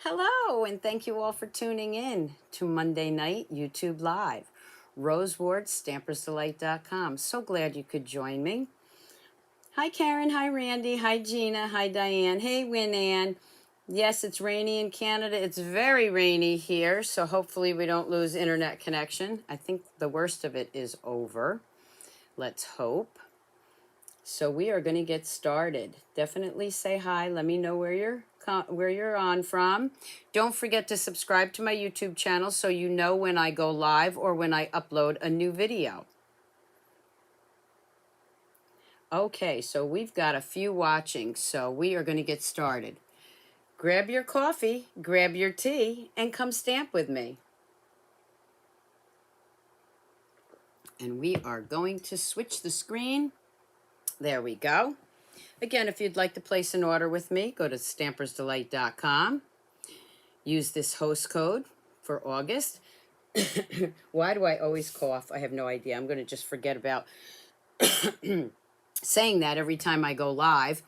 Hello, and thank you all for tuning in to Monday Night YouTube Live. Rose Ward, Stampersdelight.com. So glad you could join me. Hi, Karen. Hi, Randy. Hi, Gina. Hi, Diane. Hey, Winann. Yes, it's rainy in Canada. It's very rainy here, so hopefully we don't lose internet connection. I think the worst of it is over. Let's hope. So we are going to get started. Definitely say hi. Let me know where you're on from. Don't forget to subscribe to my YouTube channel so you know when I go live or when I upload a new video. Okay, so we've got a few watching, so we are going to get started. Grab your coffee, grab your tea, and come stamp with me. And we are going to switch the screen. There we go. Again, if you'd like to place an order with me, go to Stampersdelight.com. Use this host code for August. Why do I always cough? I have no idea. I'm going to just forget about saying that every time I go live.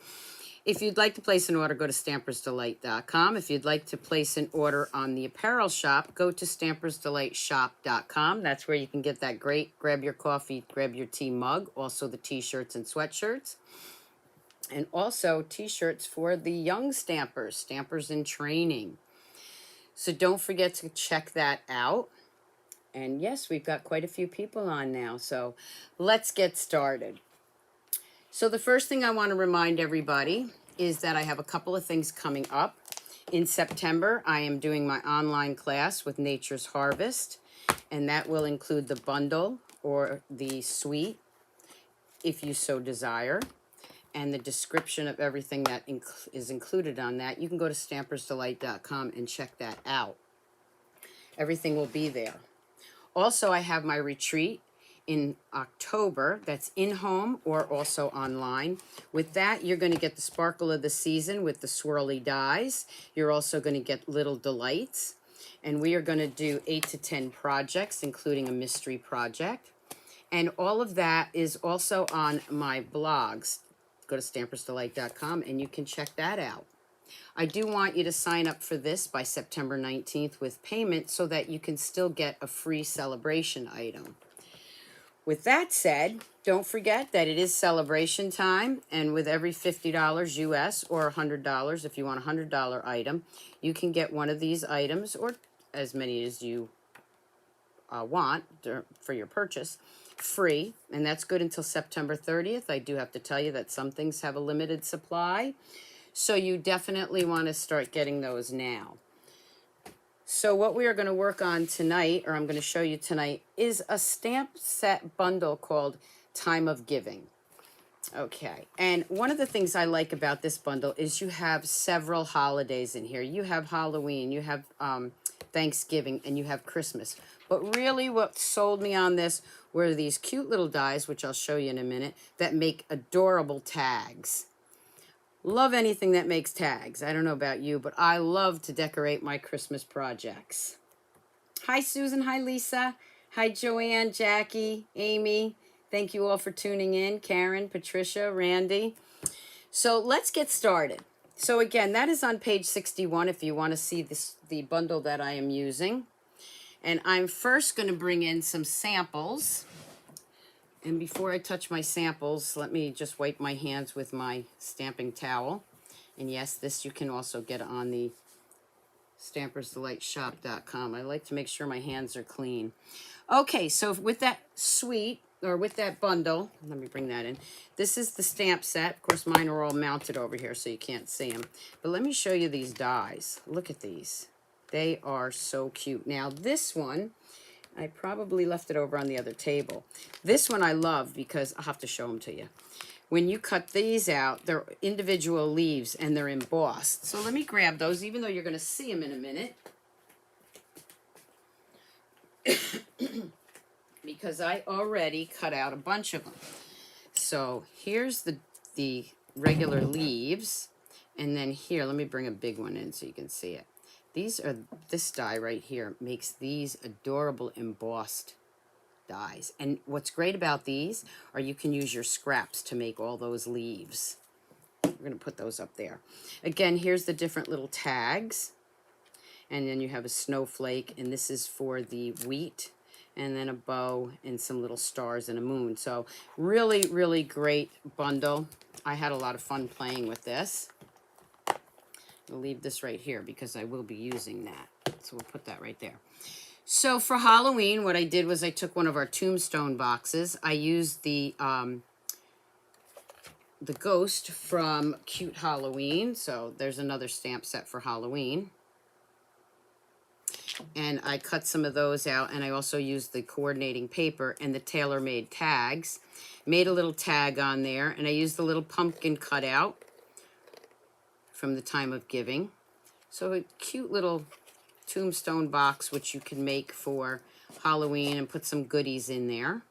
If you'd like to place an order, go to Stampersdelight.com. If you'd like to place an order on the apparel shop, go to Stampersdelightshop.com. That's where you can get that great grab your coffee, grab your tea mug, also the t-shirts and sweatshirts. And also t-shirts for the young stampers, stampers in training. So don't forget to check that out. And yes, we've got quite a few people on now, so let's get started. So the first thing I want to remind everybody is that I have a couple of things coming up. In September, I am doing my online class with Nature's Harvest, and that will include the bundle or the suite, if you so desire. And the description of everything that is included on that, you can go to Stampersdelight.com and check that out. Everything will be there. Also, I have my retreat in October that's in-home or also online. With that, you're going to get the sparkle of the season with the swirly dies. You're also going to get little delights. And we are going to do 8 to 10 projects, including a mystery project. And all of that is also on my blogs. Go to Stampersdelight.com and you can check that out. I do want you to sign up for this by September 19th with payment so that you can still get a free celebration item. With that said, don't forget that it is celebration time, and with every $50 US or $100, if you want a $100 item, you can get one of these items, or as many as you want for your purchase, free, and that's good until September 30th. I do have to tell you that some things have a limited supply, so you definitely want to start getting those now. So what we are going to work on tonight, or I'm going to show you tonight, is a stamp set bundle called Time of Giving. Okay, and one of the things I like about this bundle is you have several holidays in here. You have Halloween, you have Thanksgiving, and you have Christmas. But really what sold me on this were these cute little dies, which I'll show you in a minute, that make adorable tags. Love anything that makes tags. I don't know about you, but I love to decorate my Christmas projects. Hi, Susan. Hi, Lisa. Hi, Joanne, Jackie, Amy. Thank you all for tuning in. Karen, Patricia, Randy. So let's get started. So again, that is on page 61 if you want to see the bundle that I am using. And I'm first going to bring in some samples. And before I touch my samples, let me just wipe my hands with my stamping towel. And yes, this you can also get on the Stampersdelightshop.com. I like to make sure my hands are clean. Okay, so with that suite, or with that bundle, let me bring that in. This is the stamp set. Of course, mine are all mounted over here so you can't see them. But let me show you these dies. Look at these. They are so cute. Now, this one, I probably left it over on the other table. This one I love because I'll have to show them to you. When you cut these out, they're individual leaves and they're embossed. So let me grab those, even though you're going to see them in a minute. Because I already cut out a bunch of them. So here's the regular leaves. And then here, let me bring a big one in so you can see it. This die right here makes these adorable embossed dies. And what's great about these are you can use your scraps to make all those leaves. We're going to put those up there. Again, here's the different little tags. And then you have a snowflake, and this is for the wheat, and then a bow and some little stars and a moon. So really, really great bundle. I had a lot of fun playing with this. I'll leave this right here because I will be using that. So we'll put that right there. So for Halloween, what I did was I took one of our tombstone boxes. I used the ghost from Cute Halloween. So there's another stamp set for Halloween. And I cut some of those out, and I also used the coordinating paper and the tailor-made tags. Made a little tag on there, and I used the little pumpkin cutout from the Time of Giving. So a cute little tombstone box, which you can make for Halloween and put some goodies in there.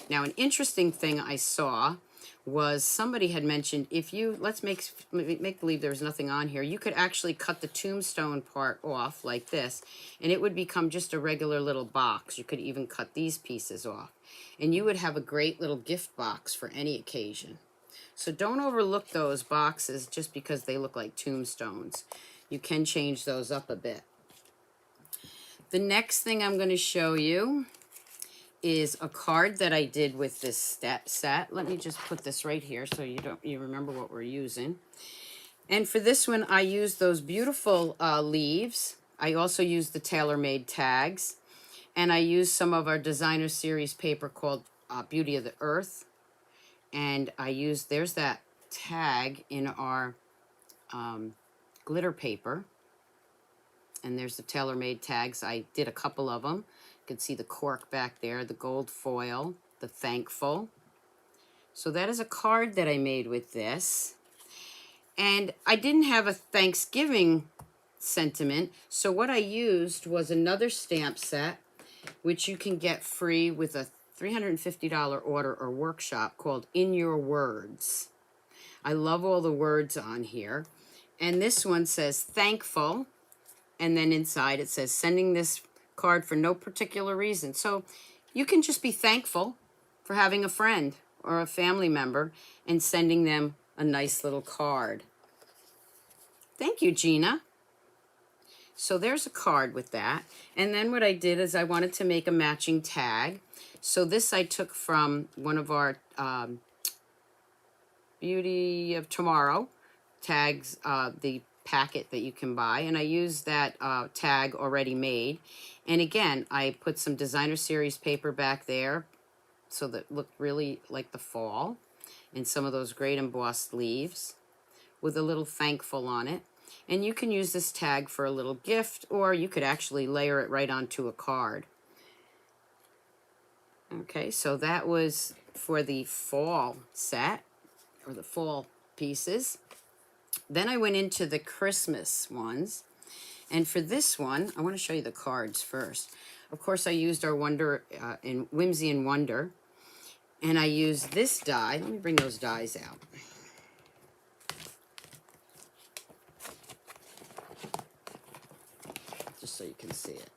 Now, an interesting thing I saw was somebody had mentioned if you, let's make believe there's nothing on here, you could actually cut the tombstone part off like this, and it would become just a regular little box. You could even cut these pieces off, and you would have a great little gift box for any occasion. So don't overlook those boxes just because they look like tombstones. You can change those up a bit. The next thing I'm going to show you is a card that I did with this set. Let me just put this right here so you remember what we're using. And for this one, I used those beautiful leaves. I also used the tailor-made tags, and I used some of our designer series paper called Beauty of the Earth. And I used, there's that tag in our glitter paper. And there's the tailor-made tags. I did a couple of them. You can see the cork back there, the gold foil, the thankful. So that is a card that I made with this. And I didn't have a Thanksgiving sentiment, so what I used was another stamp set, which you can get free with a $350 order or workshop called In Your Words. I love all the words on here. And this one says thankful, and then inside it says sending this card for no particular reason. So you can just be thankful for having a friend or a family member and sending them a nice little card. Thank you, Gina. So there's a card with that. And then what I did is I wanted to make a matching tag. So this I took from one of our Beauty of Tomorrow tags, the packet that you can buy, and I used that tag already made. And again, I put some designer series paper back there so that it looked really like the fall, and some of those great embossed leaves with a little thankful on it. And you can use this tag for a little gift, or you could actually layer it right onto a card. Okay, so that was for the fall set, or the fall pieces. Then I went into the Christmas ones. And for this one, I want to show you the cards first. Of course, I used our in Whimsy and Wonder. And I used this die. Let me bring those dies out. Just so you can see it.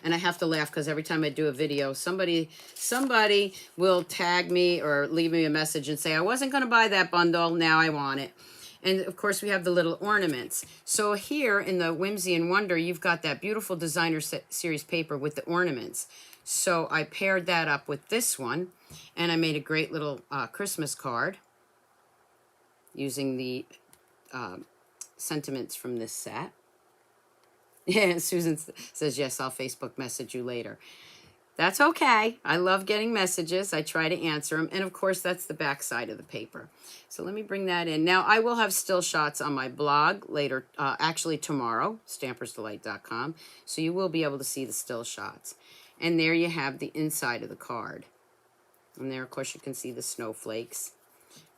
And I have to laugh because every time I do a video, somebody will tag me or leave me a message and say, I wasn't going to buy that bundle, now I want it. And of course, we have the little ornaments. So here in the Whimsy and Wonder, you've got that beautiful designer series paper with the ornaments. So I paired that up with this one, and I made a great little Christmas card using the sentiments from this set. Yeah, Susan says, yes, I'll Facebook message you later. That's okay. I love getting messages. I try to answer them. And of course, that's the back side of the paper. So let me bring that in. Now, I will have still shots on my blog later, actually tomorrow, Stampersdelight.com. So you will be able to see the still shots. And there you have the inside of the card. And there, of course, you can see the snowflakes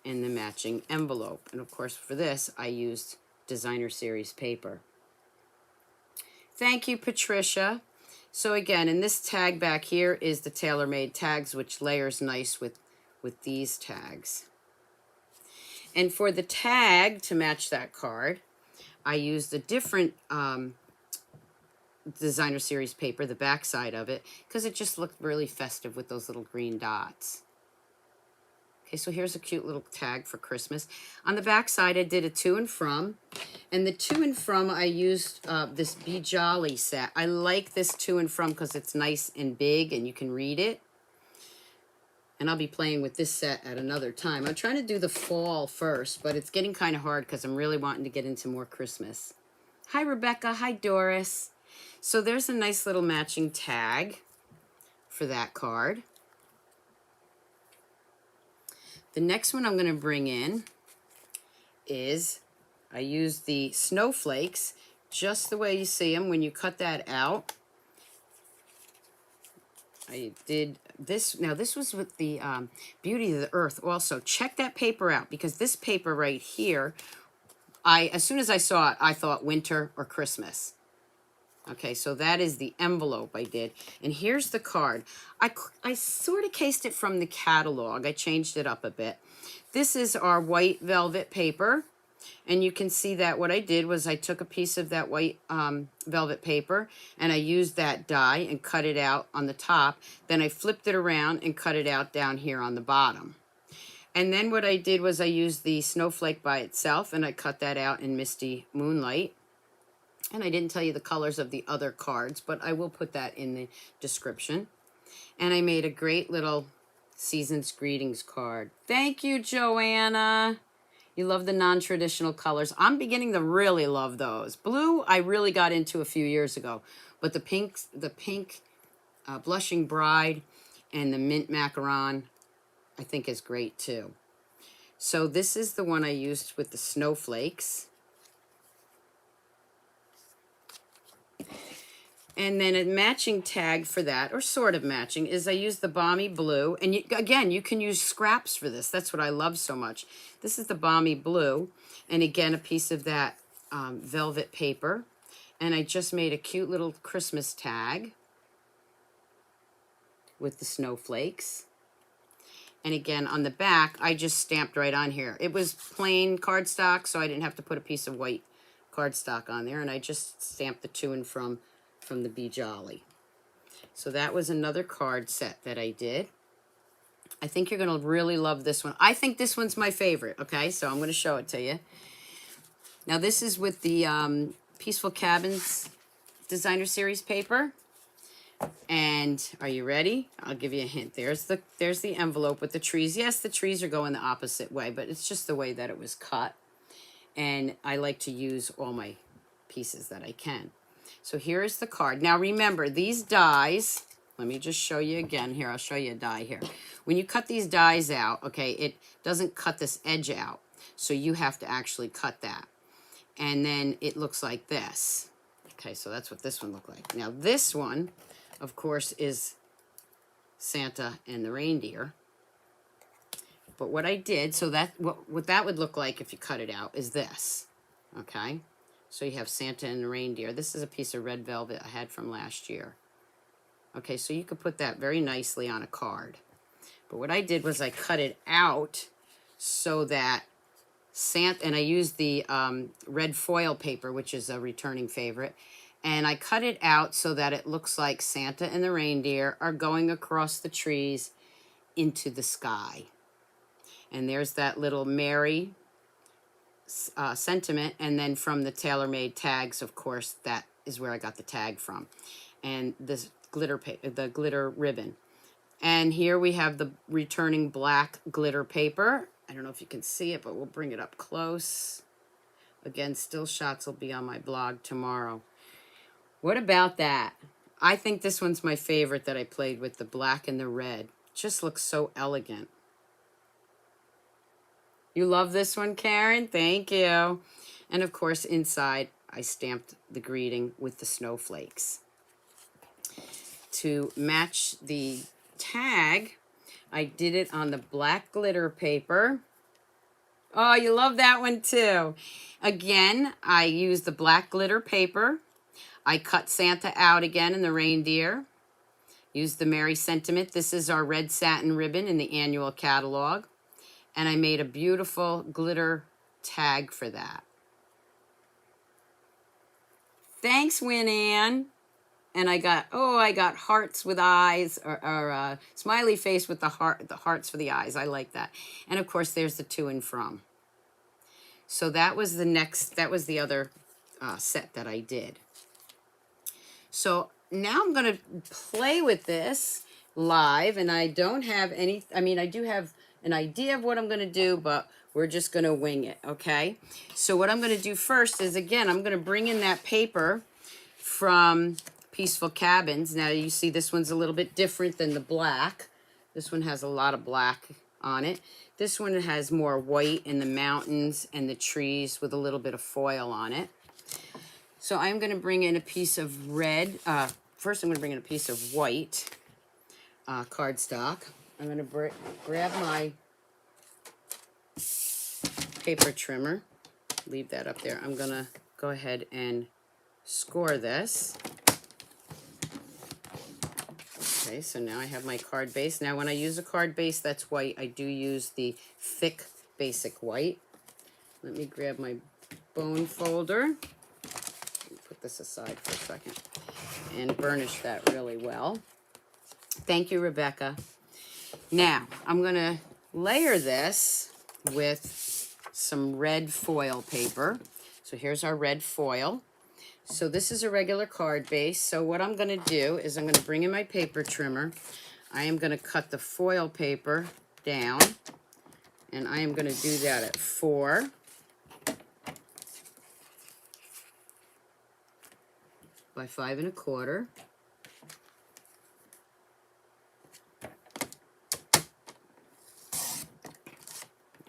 and the matching envelope. And of course, for this, I used designer series paper. Thank you, Patricia. So again, in this tag back here is the tailor-made tags, which layers nice with these tags. And for the tag to match that card, I used a different designer series paper, the back side of it, because it just looked really festive with those little green dots. Okay, so here's a cute little tag for Christmas. On the back side, I did a to and from, And the to and from, I used this Be Jolly set. I like this to and from because it's nice and big and you can read it. And I'll be playing with this set at another time. I'm trying to do the fall first, but it's getting kind of hard because I'm really wanting to get into more Christmas. Hi, Rebecca. Hi, Doris. So there's a nice little matching tag for that card. The next one I'm going to bring in is, I used the snowflakes just the way you see them when you cut that out. I did this. Now, this was with the Beauty of the Earth also. Check that paper out because this paper right here, as soon as I saw it, I thought winter or Christmas. Okay, so that is the envelope I did. And here's the card. I sort of cased it from the catalog. I changed it up a bit. This is our white velvet paper. And you can see that what I did was I took a piece of that white velvet paper and I used that die and cut it out on the top. Then I flipped it around and cut it out down here on the bottom. And then what I did was I used the snowflake by itself and I cut that out in Misty Moonlight. And I didn't tell you the colors of the other cards, but I will put that in the description. And I made a great little Season's Greetings card. Thank you, Joanna. You love the non-traditional colors. I'm beginning to really love those. Blue, I really got into a few years ago. But the pink Blushing Bride and the Mint Macaron, I think is great too. So this is the one I used with the snowflakes. And then a matching tag for that, or sort of matching, is I used the Balmy Blue. And again, you can use scraps for this. That's what I love so much. This is the Balmy Blue. And again, a piece of that velvet paper. And I just made a cute little Christmas tag with the snowflakes. And again, on the back, I just stamped right on here. It was plain cardstock, so I didn't have to put a piece of white cardstock on there. And I just stamped the to and from the Be Jolly. So that was another card set that I did. I think you're going to really love this one. I think this one's my favorite, okay? So I'm going to show it to you. Now this is with the Peaceful Cabins Designer Series paper. And are you ready? I'll give you a hint. There's the envelope with the trees. Yes, the trees are going the opposite way, but it's just the way that it was cut. And I like to use all my pieces that I can. So here is the card. Now remember, these dies, let me just show you again here. I'll show you a die here. When you cut these dies out, okay, it doesn't cut this edge out. So you have to actually cut that. And then it looks like this. Okay, so that's what this one looked like. Now this one, of course, is Santa and the reindeer. But what I did, so that what that would look like if you cut it out is this. Okay? So you have Santa and the reindeer. This is a piece of red velvet I had from last year. Okay, so you could put that very nicely on a card. But what I did was I cut it out so that Santa, and I used the red foil paper, which is a returning favorite, and I cut it out so that it looks like Santa and the reindeer are going across the trees into the sky. And there's that little Mary sentiment, and then from the tailor-made tags, of course, that is where I got the tag from, and this the glitter ribbon. And here we have the returning black glitter paper. I don't know if you can see it, but we'll bring it up close. Again, still shots will be on my blog tomorrow. What about that? I think this one's my favorite that I played with, the black and the red. Just looks so elegant. You love this one, Karen? Thank you. And of course, inside, I stamped the greeting with the snowflakes. To match the tag, I did it on the black glitter paper. Oh, you love that one too. Again, I used the black glitter paper. I cut Santa out again and the reindeer. Used the Merry Sentiment. This is our red satin ribbon in the annual catalog. And I made a beautiful glitter tag for that. Thanks, Win-Ann. And I got hearts with eyes, or smiley face with the hearts for the eyes. I like that. And of course, there's the to and from. So that was the other set that I did. So now I'm going to play with this live, and I don't have any, I mean, I do have an idea of what I'm going to do, but we're just going to wing it, okay? So what I'm going to do first is, again, I'm going to bring in that paper from Peaceful Cabins. Now you see this one's a little bit different than the black. This one has a lot of black on it. This one has more white in the mountains and the trees with a little bit of foil on it. So I'm going to bring in a piece of red. First I'm going to bring in a piece of white cardstock. I'm going to grab my paper trimmer. Leave that up there. I'm going to go ahead and score this. Okay, so now I have my card base. Now when I use a card base that's white, I do use the thick basic white. Let me grab my bone folder. Put this aside for a second and burnish that really well. Thank you, Rebecca. Now I'm going to layer this with some red foil paper. So here's our red foil. So this is a regular card base. So what I'm going to do is I'm going to bring in my paper trimmer. I am going to cut the foil paper down, and I am going to do that at 4 by 5 1/4.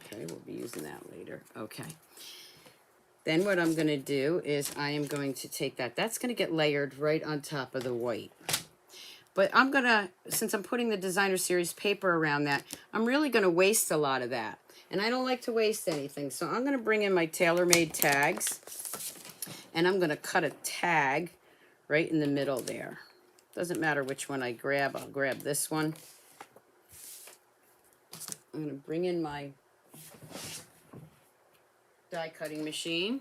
Okay, we'll be using that later. Okay. Then what I'm going to do is I am going to take that. That's going to get layered right on top of the white. But I'm going to, since I'm putting the Designer Series paper around that, I'm really going to waste a lot of that. And I don't like to waste anything. So I'm going to bring in my Tailor-made tags. And I'm going to cut a tag right in the middle there. Doesn't matter which one I grab. I'll grab this one. I'm going to bring in my die cutting machine.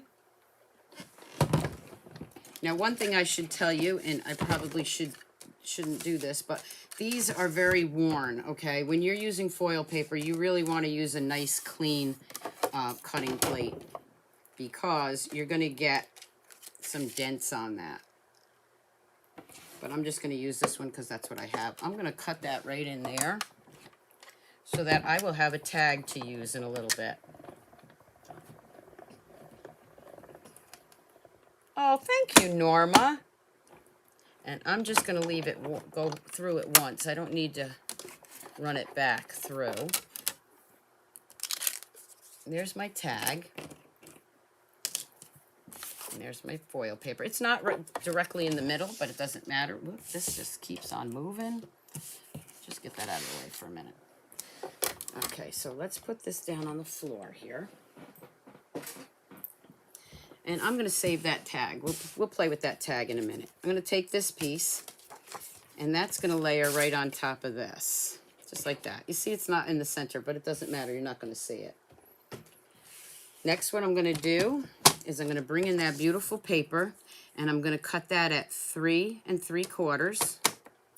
Now one thing I should tell you, and I probably shouldn't do this, but these are very worn, okay? When you're using foil paper, you really want to use a nice clean cutting plate, because you're going to get some dents on that. But I'm just going to use this one because that's what I have. I'm going to cut that right in there so that I will have a tag to use in a little bit. Oh, thank you, Norma. And I'm just going to leave it go through it once. I don't need to run it back through. There's my tag. And there's my foil paper. It's not directly in the middle, but it doesn't matter. Whoop, this just keeps on moving. Just get that out of the way for a minute. Okay, so let's put this down on the floor here. And I'm going to save that tag. We'll play with that tag in a minute. I'm going to take this piece, and that's going to layer right on top of this. Just like that. You see, it's not in the center, but it doesn't matter. You're not going to see it. Next, what I'm going to do is I'm going to bring in that beautiful paper, and I'm going to cut that at 3 3/4.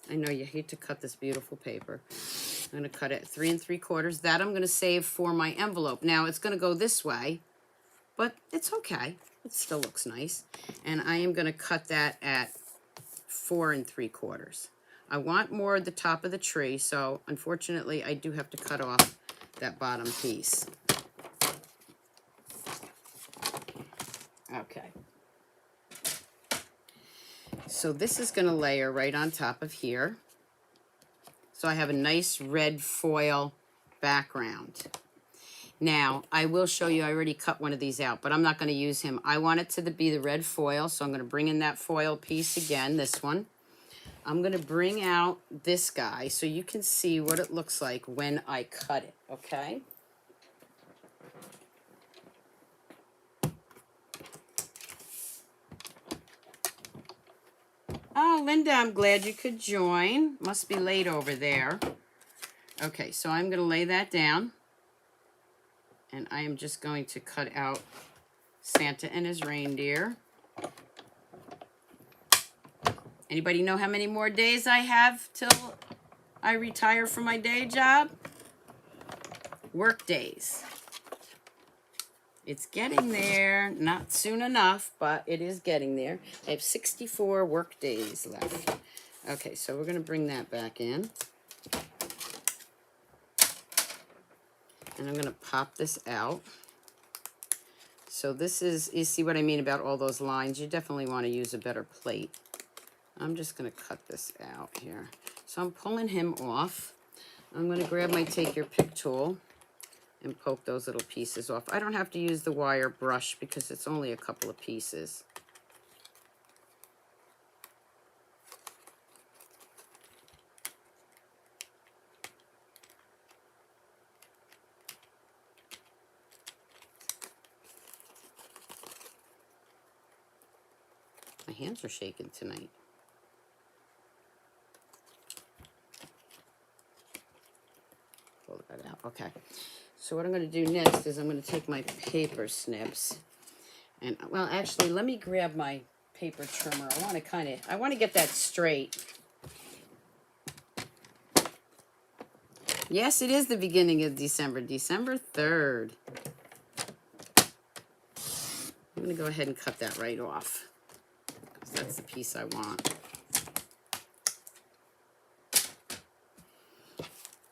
I know you hate to cut this beautiful paper. I'm going to cut it at 3 3/4. That I'm going to save for my envelope. Now, it's going to go this way, but it's okay. It still looks nice. And I am going to cut that at 4 3/4. I want more at the top of the tree, so unfortunately I do have to cut off that bottom piece. Okay. So this is going to layer right on top of here. So I have a nice red foil background. Now, I will show you, I already cut one of these out, but I'm not going to use him. I want it to be the red foil, so I'm going to bring in that foil piece again, this one. I'm going to bring out this guy so you can see what it looks like when I cut it, okay? Oh, Linda, I'm glad you could join. Must be late over there. Okay, so I'm going to lay that down. And I am just going to cut out Santa and his reindeer. Anybody know how many more days I have till I retire from my day job? Work days. It's getting there. Not soon enough, but it is getting there. I have 64 work days left. Okay, so we're going to bring that back in. And I'm going to pop this out. So this is, you see what I mean about all those lines? You definitely want to use a better plate. I'm just going to cut this out here. So I'm pulling him off. I'm going to grab my Take Your Pick tool and poke those little pieces off. I don't have to use the wire brush because it's only a couple of pieces. My hands are shaking tonight. Pull that out. Okay. So what I'm going to do next is I'm going to take my paper snips. And, well, actually, let me grab my paper trimmer. I want to get that straight. Yes, it is the beginning of December, December 3rd. I'm going to go ahead and cut that right off, because that's the piece I want.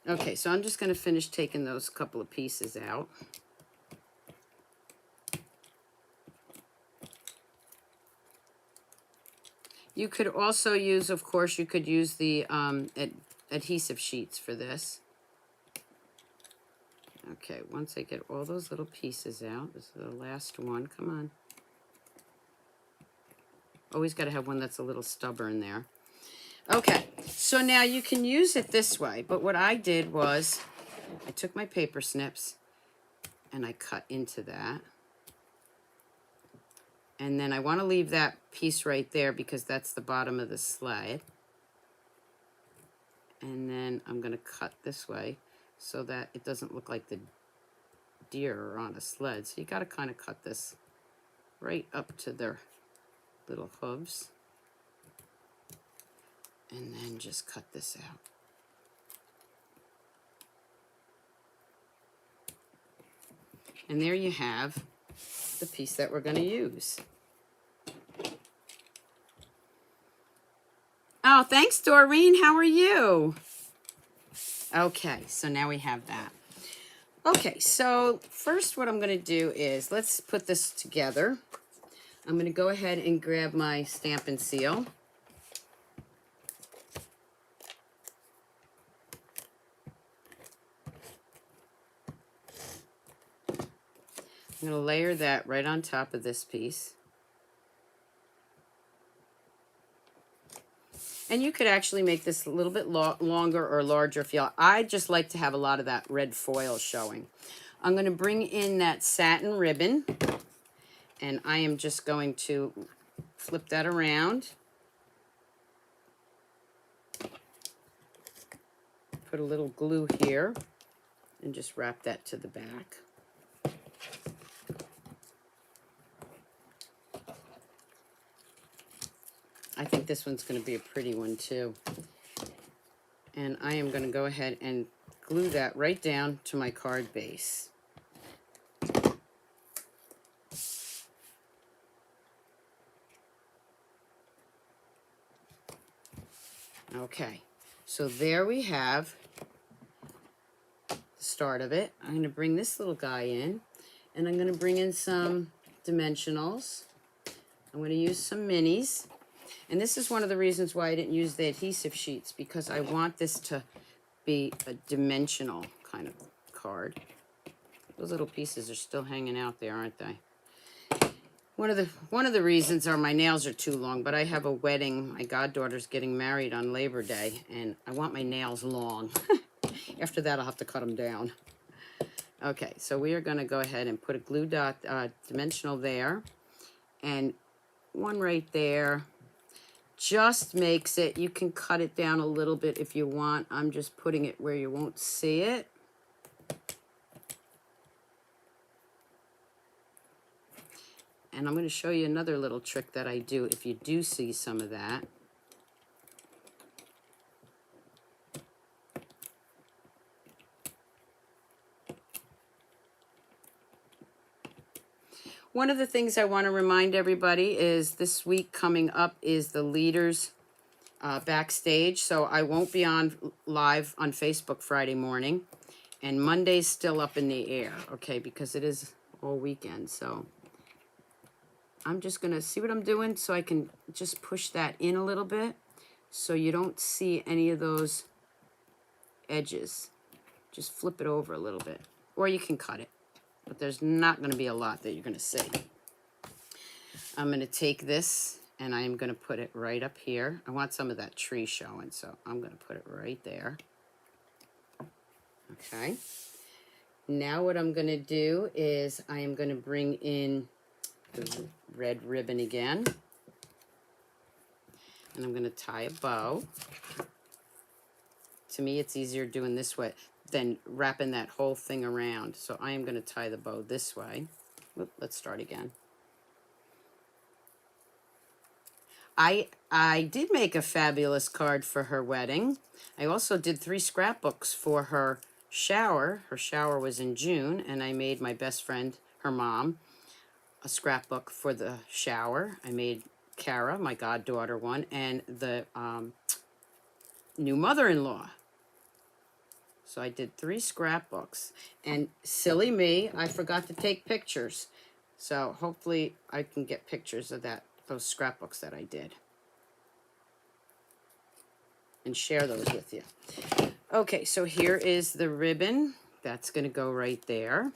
Okay, so I'm just going to finish taking those couple of pieces out. You could also use, of course, you could use the adhesive sheets for this. Okay, once I get all those little pieces out, this is the last one, come on. Always got to have one that's a little stubborn there. Okay, so now you can use it this way, but what I did was I took my paper snips and I cut into that. And then I want to leave that piece right there because that's the bottom of the slide. And then I'm going to cut this way so that it doesn't look like the deer are on a sled. So you got to kind of cut this right up to their little hooves. And then just cut this out. And there you have the piece that we're going to use. Oh, thanks, Doreen. How are you? Okay, so now we have that. Okay, so first what I'm going to do is, let's put this together. I'm going to go ahead and grab my stamp and seal. I'm going to layer that right on top of this piece. And you could actually make this a little bit longer or larger if you. I just like to have a lot of that red foil showing. I'm going to bring in that satin ribbon, and I am just going to flip that around. Put a little glue here and just wrap that to the back. I think this one's going to be a pretty one too. And I am going to go ahead and glue that right down to my card base. Okay, so there we have the start of it. I'm going to bring this little guy in, and I'm going to bring in some dimensionals. I'm going to use some minis. And this is one of the reasons why I didn't use the adhesive sheets, because I want this to be a dimensional kind of card. Those little pieces are still hanging out there, aren't they? One of the reasons are my nails are too long, but I have a wedding. My goddaughter's getting married on Labor Day, and I want my nails long. After that, I'll have to cut them down. Okay, so we are going to go ahead and put a glue dot dimensional there, and one right there. Just makes it, you can cut it down a little bit if you want. I'm just putting it where you won't see it. And I'm going to show you another little trick that I do if you do see some of that. One of the things I want to remind everybody is this week coming up is the leaders backstage. So I won't be on live on Facebook Friday morning. And Monday's still up in the air, okay, because it is all weekend. So I'm just going to see what I'm doing so I can just push that in a little bit so you don't see any of those edges. Just flip it over a little bit, or you can cut it. But there's not going to be a lot that you're going to see. I'm going to take this and I am going to put it right up here. I want some of that tree showing, so I'm going to put it right there. Okay. Now what I'm going to do is I am going to bring in the red ribbon again. And I'm going to tie a bow. To me, it's easier doing this way than wrapping that whole thing around. So I am going to tie the bow this way. Oop, let's start again. I did make a fabulous card for her wedding. I also did 3 scrapbooks for her shower. Her shower was in June, and I made my best friend, her mom, a scrapbook for the shower. I made Kara, my goddaughter, one, and the new mother-in-law. So I did 3 scrapbooks. And silly me, I forgot to take pictures. So hopefully I can get pictures of those scrapbooks that I did. And share those with you. Okay, so here is the ribbon. That's going to go right there.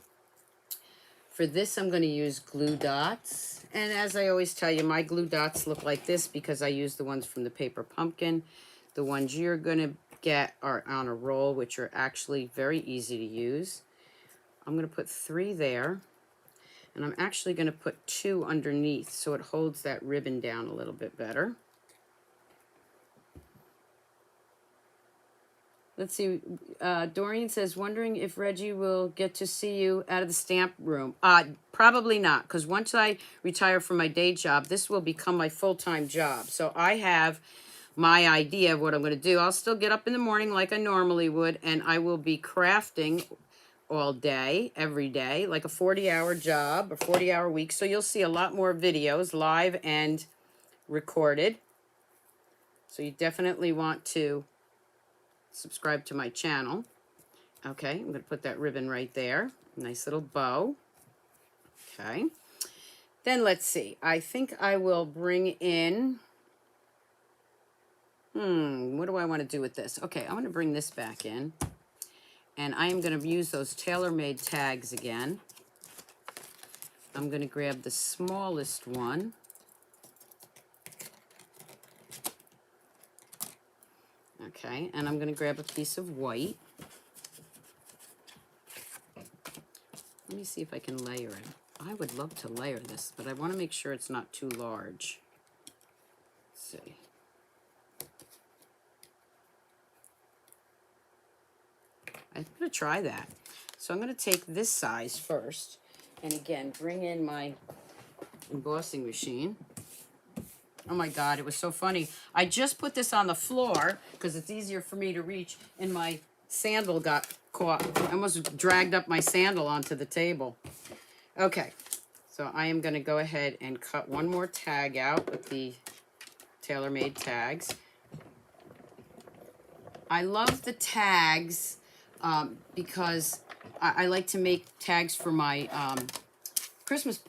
For this, I'm going to use glue dots. And as I always tell you, my glue dots look like this because I use the ones from the Paper Pumpkin. The ones you're going to get are on a roll, which are actually very easy to use. I'm going to put 3 there. And I'm actually going to put 2 underneath so it holds that ribbon down a little bit better. Let's see, Doreen says, wondering if Reggie will get to see you out of the stamp room. Probably not, because once I retire from my day job, this will become my full-time job. So I have my idea of what I'm going to do. I'll still get up in the morning like I normally would, and I will be crafting all day, every day, like a 40-hour job, a 40-hour week. So you'll see a lot more videos, live and recorded. So you definitely want to subscribe to my channel. Okay, I'm going to put that ribbon right there. Nice little bow. Okay. Then let's see. I think I will bring in... what do I want to do with this? Okay, I'm going to bring this back in. And I am going to use those tailor-made tags again. I'm going to grab the smallest one. Okay, and I'm going to grab a piece of white. Let me see if I can layer it. I would love to layer this, but I want to make sure it's not too large. Let's see. I'm going to try that. So I'm going to take this size first, and again, bring in my embossing machine. Oh my God, it was so funny. I just put this on the floor because it's easier for me to reach, and my sandal got caught. I almost dragged up my sandal onto the table. Okay, so I am going to go ahead and cut one more tag out with the tailor-made tags. I love the tags because I like to make tags for my Christmas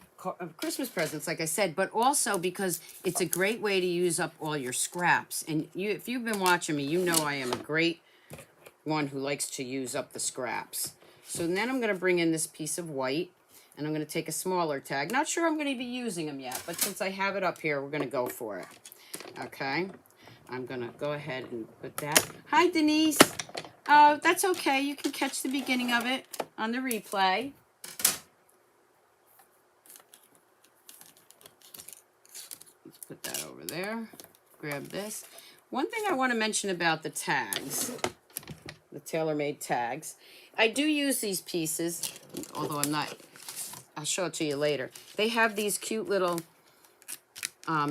presents, like I said, but also because it's a great way to use up all your scraps. And if you've been watching me, you know I am a great one who likes to use up the scraps. So then I'm going to bring in this piece of white, and I'm going to take a smaller tag. Not sure I'm going to be using them yet, but since I have it up here, we're going to go for it. Okay, I'm going to go ahead and put that. Hi, Denise. That's okay. You can catch the beginning of it on the replay. Put that over there. Grab this. One thing I want to mention about the tags, the tailor-made tags, I do use these pieces, although I'll show it to you later. They have these cute little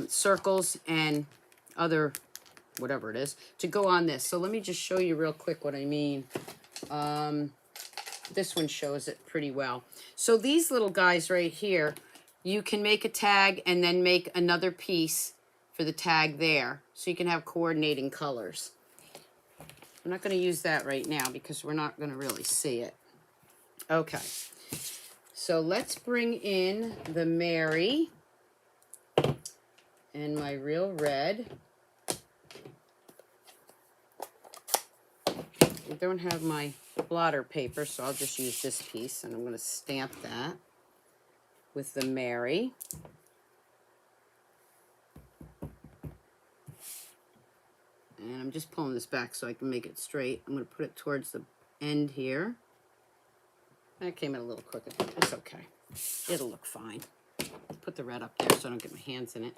circles and other, whatever it is, to go on this. So let me just show you real quick what I mean. This one shows it pretty well. So these little guys right here you can make a tag and then make another piece for the tag there, so you can have coordinating colors. I'm not going to use that right now because we're not going to really see it. Okay, so let's bring in the Mary and my real red. I don't have my blotter paper, so I'll just use this piece, and I'm going to stamp that with the Mary. And I'm just pulling this back so I can make it straight. I'm going to put it towards the end here. That came in a little crooked. It's okay. It'll look fine. Put the red up there so I don't get my hands in it.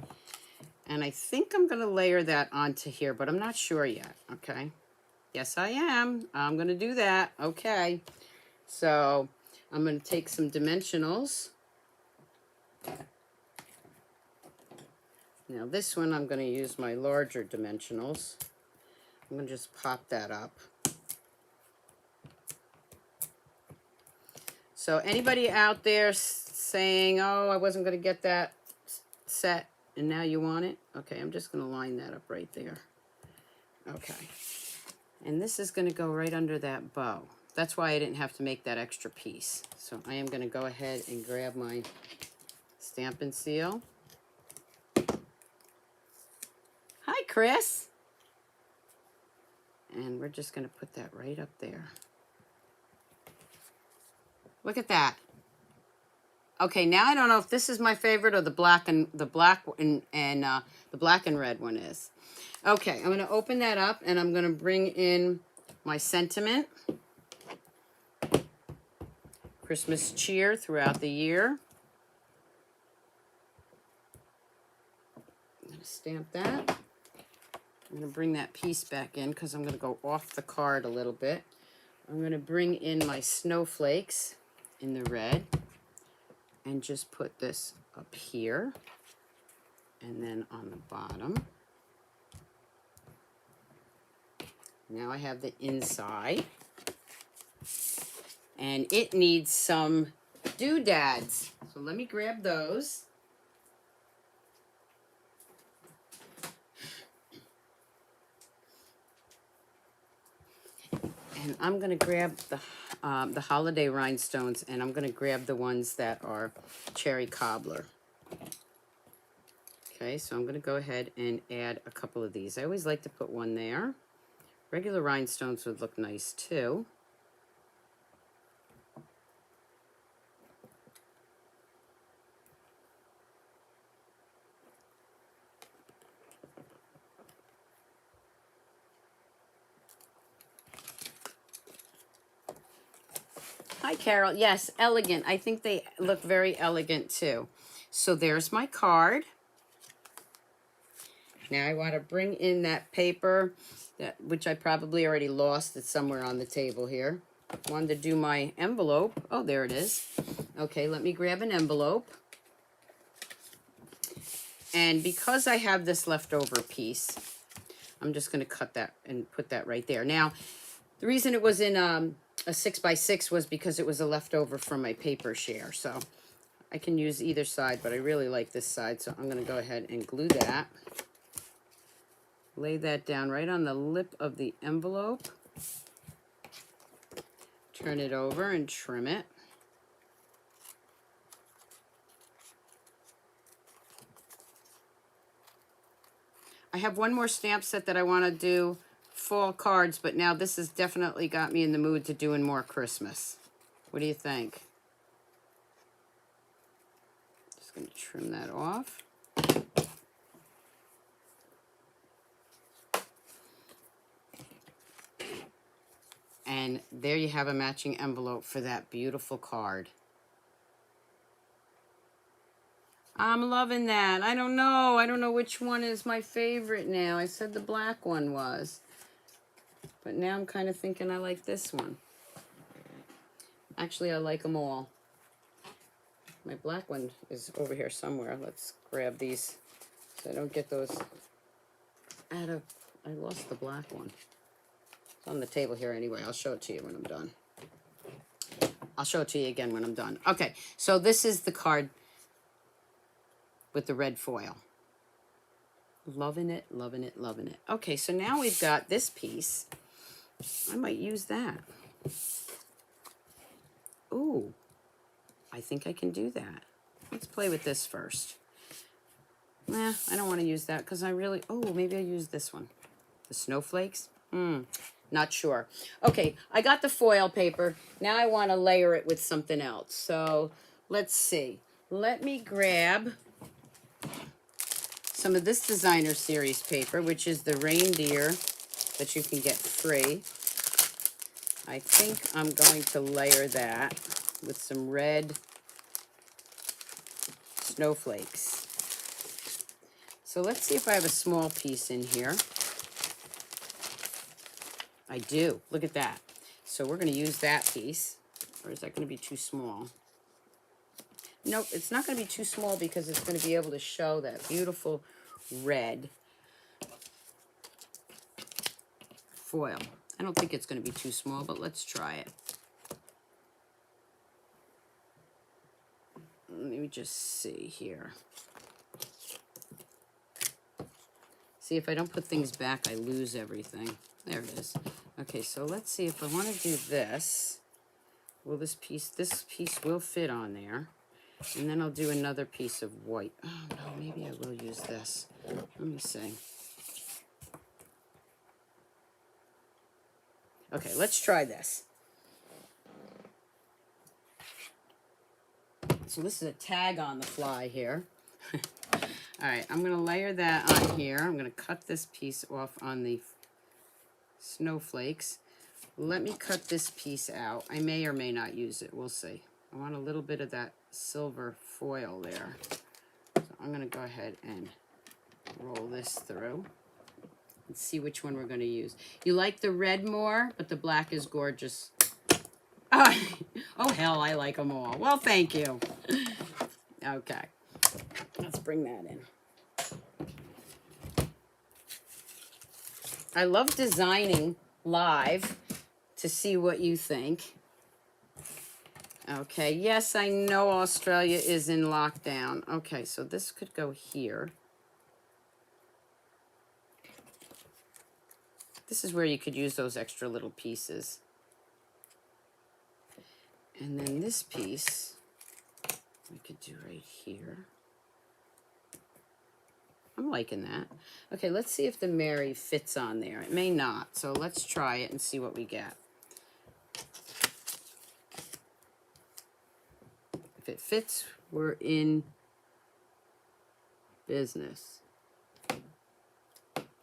And I think I'm going to layer that onto here, but I'm not sure yet, okay? Yes, I am. I'm going to do that. Okay. So I'm going to take some dimensionals. Now this one, I'm going to use my larger dimensionals. I'm going to just pop that up. So anybody out there saying, oh, I wasn't going to get that set and now you want it? Okay, I'm just going to line that up right there. Okay. And this is going to go right under that bow. That's why I didn't have to make that extra piece. So I am going to go ahead and grab my stamp and seal. Hi, Chris. And we're just going to put that right up there. Look at that. Okay, now I don't know if this is my favorite or the black and the black and red one is. Okay, I'm going to open that up and I'm going to bring in my sentiment. Christmas cheer throughout the year. I'm going to stamp that. I'm going to bring that piece back in because I'm going to go off the card a little bit. I'm going to bring in my snowflakes in the red and just put this up here and then on the bottom. Now I have the inside and it needs some doodads. So let me grab those. And I'm going to grab the holiday rhinestones, and I'm going to grab the ones that are cherry cobbler. Okay, so I'm going to go ahead and add a couple of these. I always like to put one there. Regular rhinestones would look nice too. Hi, Carol. Yes, elegant. I think they look very elegant too. So there's my card. Now I want to bring in that paper, which I probably already lost. It's somewhere on the table here. Wanted to do my envelope. Oh, there it is. Okay, let me grab an envelope. And because I have this leftover piece, I'm just going to cut that and put that right there. Now, the reason it was in a 6x6 was because it was a leftover from my paper share. So I can use either side, but I really like this side. So I'm going to go ahead and glue that. Lay that down right on the lip of the envelope. Turn it over and trim it. I have one more stamp set that I want to do fall cards, but now this has definitely got me in the mood to doing more Christmas. What do you think? Just going to trim that off. And there you have a matching envelope for that beautiful card. I'm loving that. I don't know. I don't know which one is my favorite now. I said the black one was. But now I'm kind of thinking I like this one. Actually, I like them all. My black one is over here somewhere. Let's grab these so I don't get those out of... I lost the black one. It's on the table here anyway. I'll show it to you when I'm done. I'll show it to you again when I'm done. Okay, so this is the card with the red foil. Loving it, loving it, loving it. Okay, so now we've got this piece. I might use that. Ooh, I think I can do that. Let's play with this first. Nah, I don't want to use that because I really, oh, maybe I'll use this one. The snowflakes? Not sure. Okay, I got the foil paper. Now I want to layer it with something else. So let's see. Let me grab some of this designer series paper, which is the reindeer that you can get free. I think I'm going to layer that with some red snowflakes. So let's see if I have a small piece in here. I do. Look at that. So we're going to use that piece. Or is that going to be too small? Nope, it's not going to be too small because it's going to be able to show that beautiful red foil. I don't think it's going to be too small, but let's try it. Let me just see here. See, if I don't put things back, I lose everything. There it is. Okay, so let's see if I want to do this. Will this piece will fit on there. And then I'll do another piece of white. Oh, no, maybe I will use this. Let me see. Okay, let's try this. So this is a tag on the fly here. All right, I'm going to layer that on here. I'm going to cut this piece off on the snowflakes. Let me cut this piece out. I may or may not use it. We'll see. I want a little bit of that silver foil there. So I'm going to go ahead and roll this through and see which one we're going to use. You like the red more, but the black is gorgeous. Oh, hell, I like them all. Well, thank you. Okay. Let's bring that in. I love designing live to see what you think. Okay, yes, I know Australia is in lockdown. Okay, so this could go here. This is where you could use those extra little pieces. And then this piece, we could do right here. I'm liking that. Okay, let's see if the Mary fits on there. It may not, so let's try it and see what we get. If it fits, we're in business.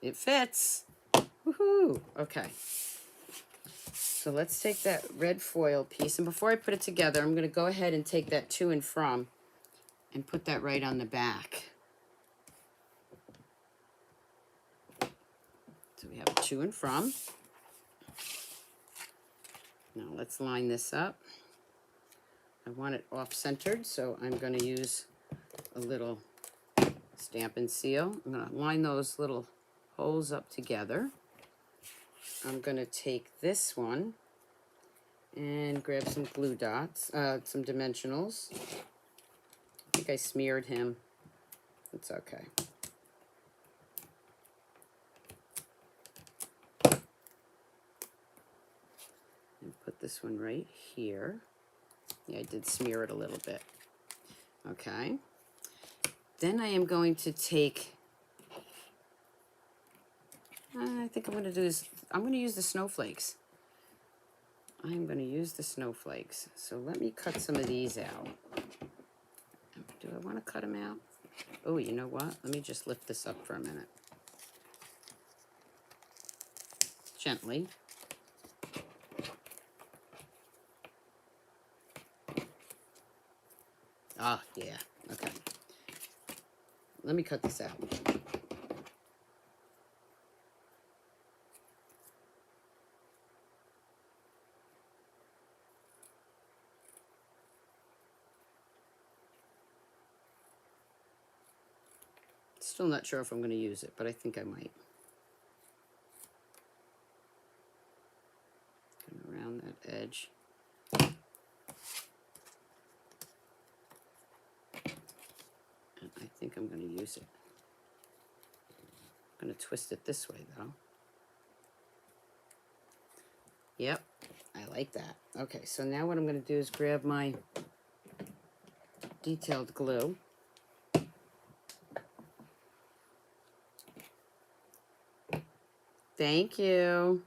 It fits. Woohoo! Okay. So let's take that red foil piece, and before I put it together, I'm going to go ahead and take that to and from and put that right on the back. So we have a to and from. Now let's line this up. I want it off-centered, so I'm going to use a little stamp and seal. I'm going to line those little holes up together. I'm going to take this one and grab some glue dots, some dimensionals. I think I smeared him. It's okay. And put this one right here. Yeah, I did smear it a little bit. Okay. Then I am going to take, I think I'm going to do this, I'm going to use the snowflakes. I'm going to use the snowflakes. So let me cut some of these out. Do I want to cut them out? Oh, you know what? Let me just lift this up for a minute. Gently. Ah, yeah. Okay. Let me cut this out. Still not sure if I'm going to use it, but I think I might. Around that edge. And I think I'm I'm going to use it. I'm going to twist it this way, though. Yep, I like that. Okay, so now what I'm going to do is grab my detailed glue. Thank you.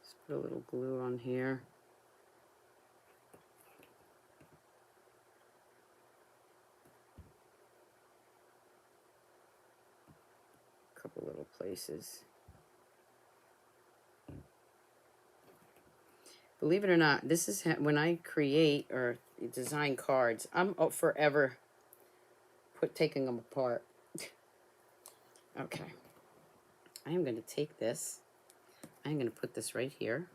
Just put a little glue on here. A couple little places. Believe it or not, this is when I create or design cards, I'm forever taking them apart. Okay. I am going to take this. I'm going to put this right here.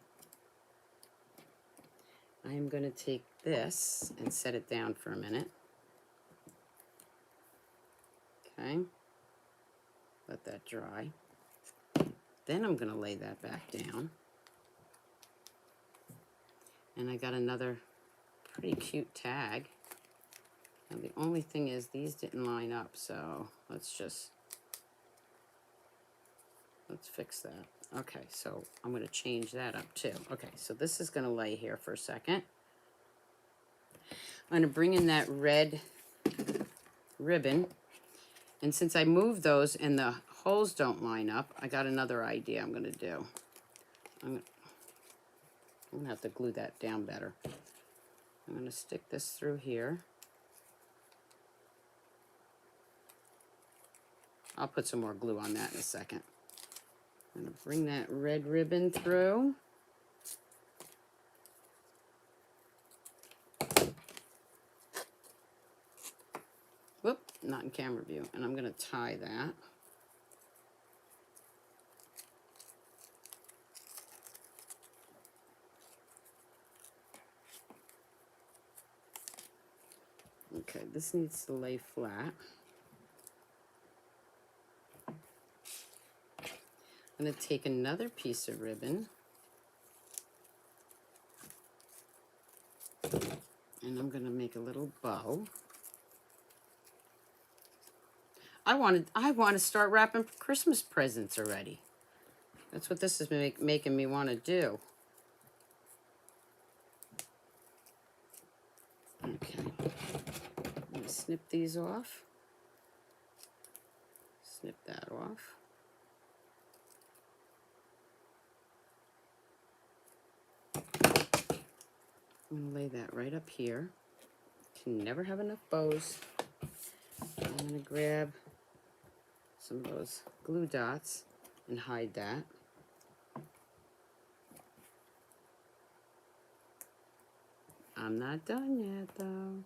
I am going to take this and set it down for a minute. Okay. Let that dry. Then I'm going to lay that back down. And I got another pretty cute tag. And the only thing is these didn't line up, so let's fix that. Okay, so I'm going to change that up too. Okay, so this is going to lay here for a second. I'm going to bring in that red ribbon. And since I moved those and the holes don't line up, I got another idea I'm going to do. I'm going to have to glue that down better. I'm going to stick this through here. I'll put some more glue on that in a second. I'm going to bring that red ribbon through. Whoop, not in camera view. And I'm going to tie that. Okay, this needs to lay flat. I'm going to take another piece of ribbon and I'm going to make a little bow. I want to start wrapping Christmas presents already. That's what this is making me want to do. Okay. I'm going to snip these off. Snip that off. I'm going to lay that right up here. Can never have enough bows. I'm going to grab some of those glue dots and hide that. I'm not done yet, though.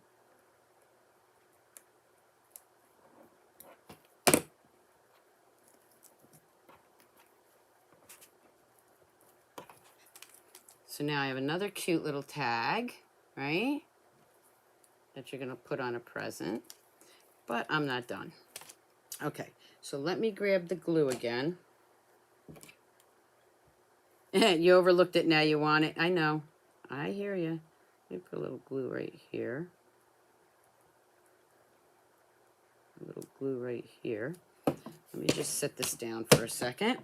So now I have another cute little tag, right? That you're going to put on a present. But I'm not done. Okay, so let me grab the glue again. You overlooked it, now you want it. I know. I hear you. Let me put a little glue right here. A little glue right here. Let me just set this down for a second.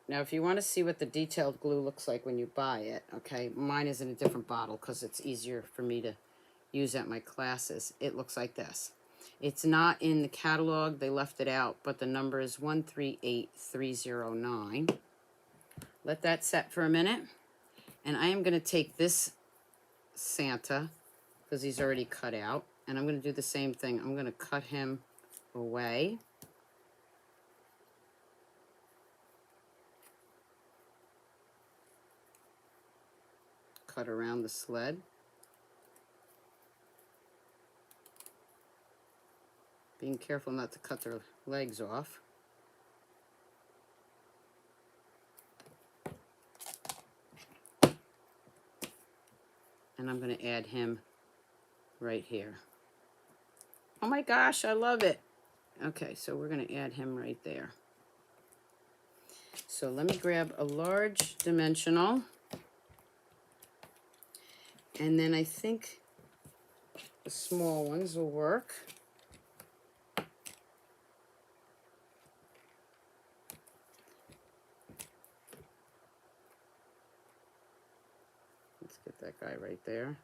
Now, if you want to see what the detailed glue looks like when you buy it, okay, mine is in a different bottle because it's easier for me to use at my classes. It looks like this. It's not in the catalog. They left it out, but the number is 138309. Let that set for a minute. And I am going to take this Santa, because he's already cut out, and I'm going to do the same thing. I'm going to cut him away. Cut around the sled. Being careful not to cut their legs off. And I'm going to add him right here. Oh my gosh, I love it. Okay, so we're going to add him right there. So let me grab a large dimensional. And then I think the small ones will work. Let's get that guy right there.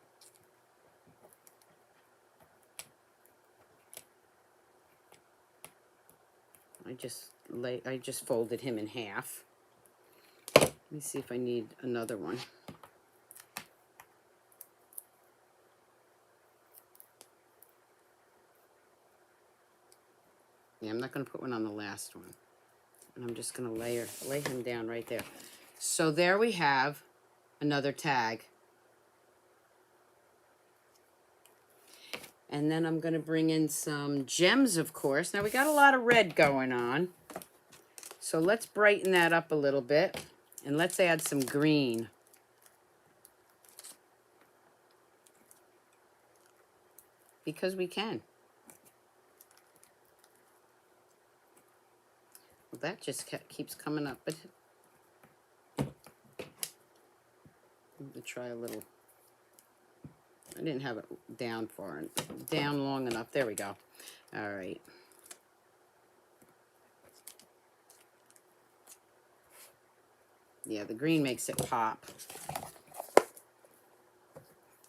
I just folded him in half. Let me see if I need another one. Yeah, I'm not going to put one on the last one. And I'm just going to lay him down right there. So there we have another tag. And then I'm going to bring in some gems, of course. Now, we got a lot of red going on. So let's brighten that up a little bit. And let's add some green. Because we can. Well, that just keeps coming up. But I'm going to try a little. I didn't have it down long enough. There we go. All right. Yeah, the green makes it pop.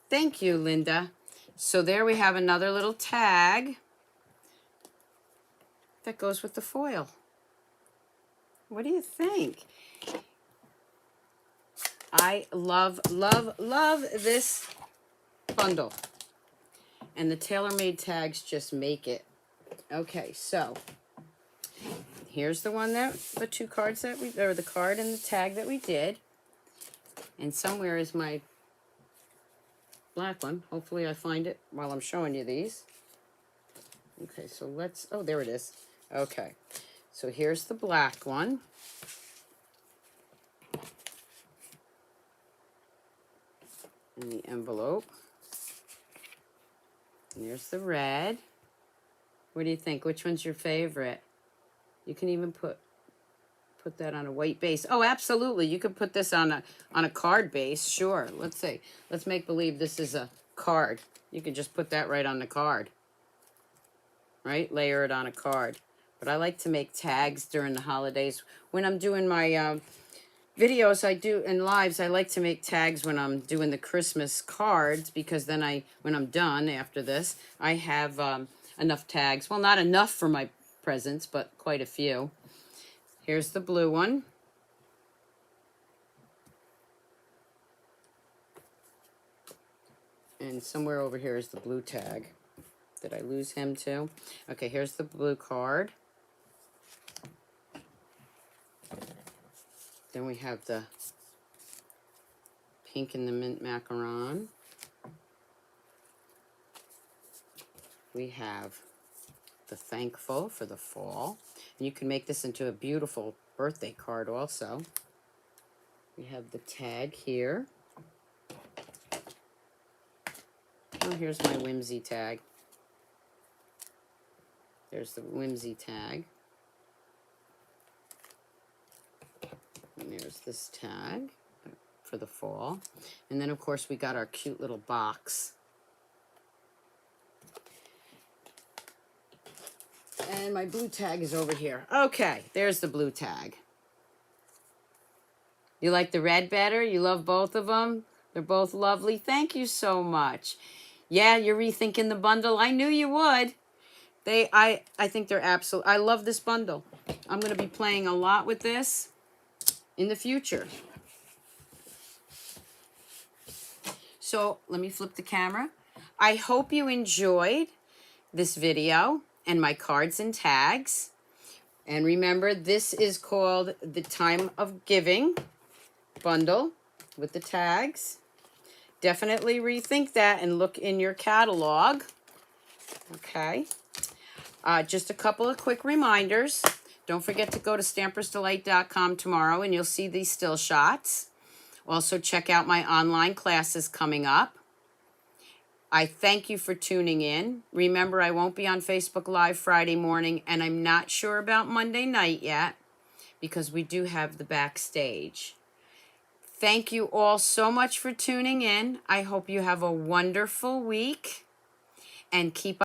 Thank you, Linda. So there we have another little tag that goes with the foil. What do you think? I love, love, love this bundle. And the tailor-made tags just make it. Okay, so here's the one the two cards that or the card and the tag that we did. And somewhere is my black one. Hopefully I find it while I'm showing you these. Okay, so let's, oh, there it is. Okay, so here's the black one. In the envelope. And there's the red. What do you think? Which one's your favorite? You can even put that on a white base. Oh, absolutely. You could put this on a card base. Sure. Let's see. Let's make believe this is a card. You can just put that right on the card. Right? Layer it on a card. But I like to make tags during the holidays. When I'm doing my videos I do in lives, I like to make tags when I'm doing the Christmas cards, because then when I'm done after this, I have enough tags. Well, not enough for my presents, but quite a few. Here's the blue one. And somewhere over here is the blue tag. Did I lose him too? Okay, here's the blue card. Then we have the pink and the mint macaron. We have the thankful for the fall. And you can make this into a beautiful birthday card also. We have the tag here. Oh, here's my Whimsy tag. There's the Whimsy tag. And there's this tag for the fall. And then, of course, we got our cute little box. And my blue tag is over here. Okay, there's the blue tag. You like the red better? You love both of them? They're both lovely. Thank you so much. Yeah, you're rethinking the bundle. I knew you would. I think they're absolute. I love this bundle. I'm going to be playing a lot with this in the future. So let me flip the camera. I hope you enjoyed this video and my cards and tags. And remember, this is called the Time of Giving bundle with the tags. Definitely rethink that and look in your catalog. Okay. Just a couple of quick reminders. Don't forget to go to Stampersdelight.com tomorrow and you'll see these still shots. Also, check out my online classes coming up. I thank you for tuning in. Remember, I won't be on Facebook Live Friday morning, and I'm not sure about Monday night yet because we do have the backstage. Thank you all so much for tuning in. I hope you have a wonderful week and keep